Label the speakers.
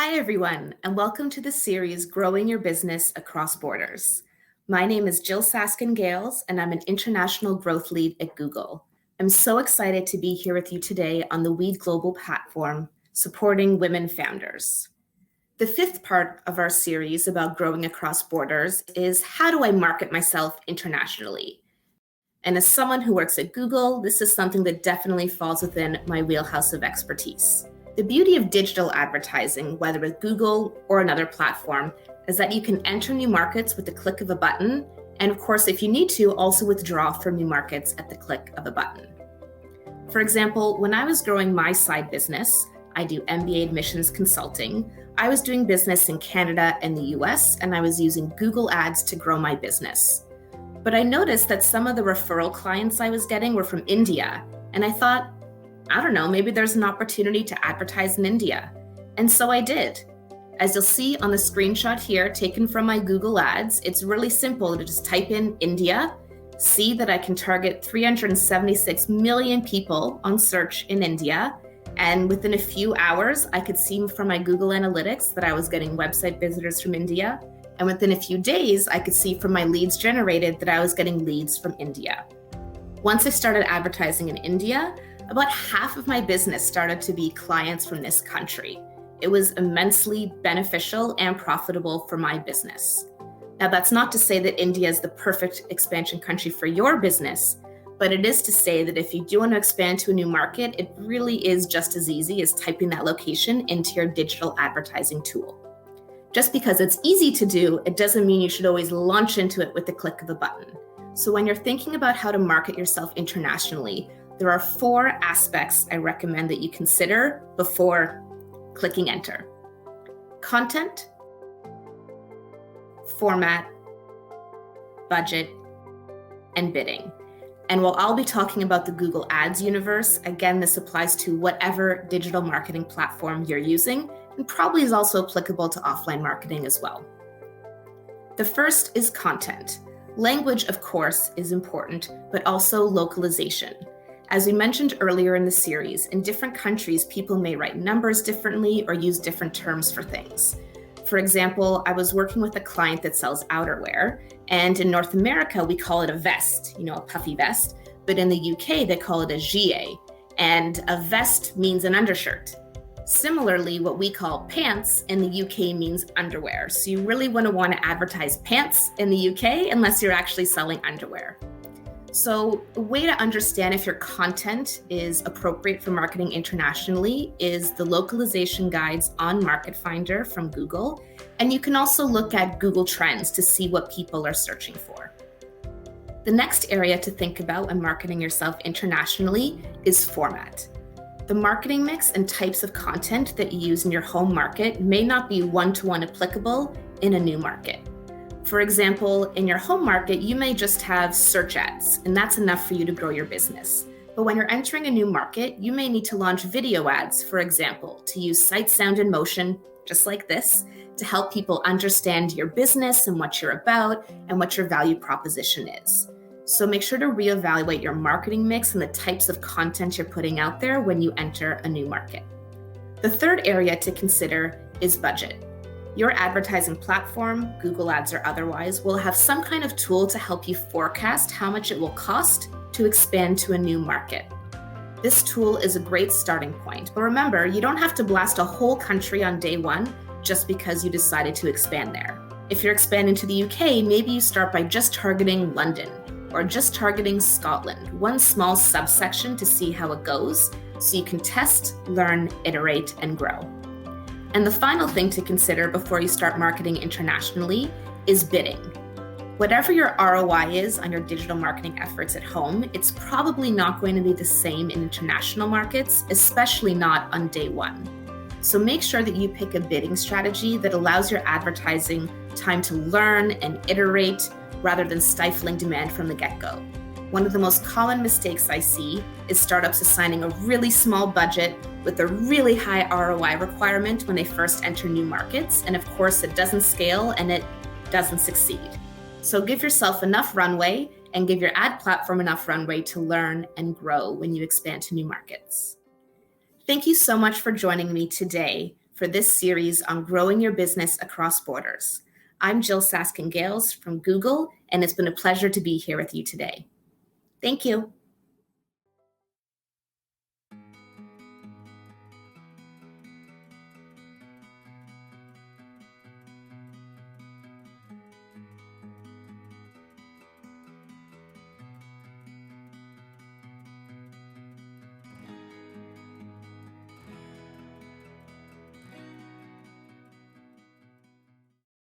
Speaker 1: Hi, everyone, and welcome to the series Growing Your Business Across Borders. My name is Jyll Saskin Gales, and I'm an international growth lead at Google. I'm so excited to be here with you today on the We Global platform, supporting women founders. The fifth part of our series about growing across borders is how do I market myself internationally? And as someone who works at Google, this is something that definitely falls within my wheelhouse of expertise. The beauty of digital advertising, whether with Google or another platform, is that you can enter new markets with the click of a button. And of course, if you need to, also withdraw from new markets at the click of a button. For example, when I was growing my side business, I do MBA admissions consulting. I was doing business in Canada and the US, and I was using Google Ads to grow my business. But I noticed that some of the referral clients I was getting were from India. And I thought, I don't know, maybe there's an opportunity to advertise in India. And so I did. As you'll see on the screenshot here, taken from my Google Ads, it's really simple to just type in India, see that I can target 376 million people on search in India. And within a few hours, I could see from my Google Analytics that I was getting website visitors from India. And within a few days, I could see from my leads generated that I was getting leads from India. Once I started advertising in India, about half of my business started to be clients from this country. It was immensely beneficial and profitable for my business. Now, that's not to say that India is the perfect expansion country for your business, but it is to say that if you do want to expand to a new market, it really is just as easy as typing that location into your digital advertising tool. Just because it's easy to do, it doesn't mean you should always launch into it with the click of a button. So when you're thinking about how to market yourself internationally, there are 4 aspects I recommend that you consider before clicking enter: content, format, budget, and bidding. And while I'll be talking about the Google Ads universe, again, this applies to whatever digital marketing platform you're using, and probably is also applicable to offline marketing as well. The first is content. Language, of course, is important, but also localization. As we mentioned earlier in the series, in different countries, people may write numbers differently or use different terms for things. For example, I was working with a client that sells outerwear, and in North America, we call it a vest, a puffy vest, but in the UK, they call it a gilet, and a vest means an undershirt. Similarly, what we call pants in the UK means underwear. So you really want to advertise pants in the UK unless you're actually selling underwear. So a way to understand if your content is appropriate for marketing internationally is the localization guides on Market Finder from Google. And you can also look at Google Trends to see what people are searching for. The next area to think about when marketing yourself internationally is format. The marketing mix and types of content that you use in your home market may not be one-to-one applicable in a new market. For example, in your home market, you may just have search ads, and that's enough for you to grow your business. But when you're entering a new market, you may need to launch video ads, for example, to use sight, sound, and motion, just like this, to help people understand your business and what you're about and what your value proposition is. So make sure to reevaluate your marketing mix and the types of content you're putting out there when you enter a new market. The third area to consider is budget. Your advertising platform, Google Ads or otherwise, will have some kind of tool to help you forecast how much it will cost to expand to a new market. This tool is a great starting point, but remember, you don't have to blast a whole country on day one just because you decided to expand there. If you're expanding to the UK, maybe you start by just targeting London or just targeting Scotland, one small subsection to see how it goes, so you can test, learn, iterate, and grow. And the final thing to consider before you start marketing internationally is bidding. Whatever your ROI is on your digital marketing efforts at home, it's probably not going to be the same in international markets, especially not on day one. So make sure that you pick a bidding strategy that allows your advertising time to learn and iterate rather than stifling demand from the get-go. One of the most common mistakes I see is startups assigning a really small budget with a really high ROI requirement when they first enter new markets. And of course, it doesn't scale and it doesn't succeed. So give yourself enough runway and give your ad platform enough runway to learn and grow when you expand to new markets. Thank you so much for joining me today for this series on growing your business across borders. I'm Jyll Saskin Gales from Google, and it's been a pleasure to be here with you today. Thank you.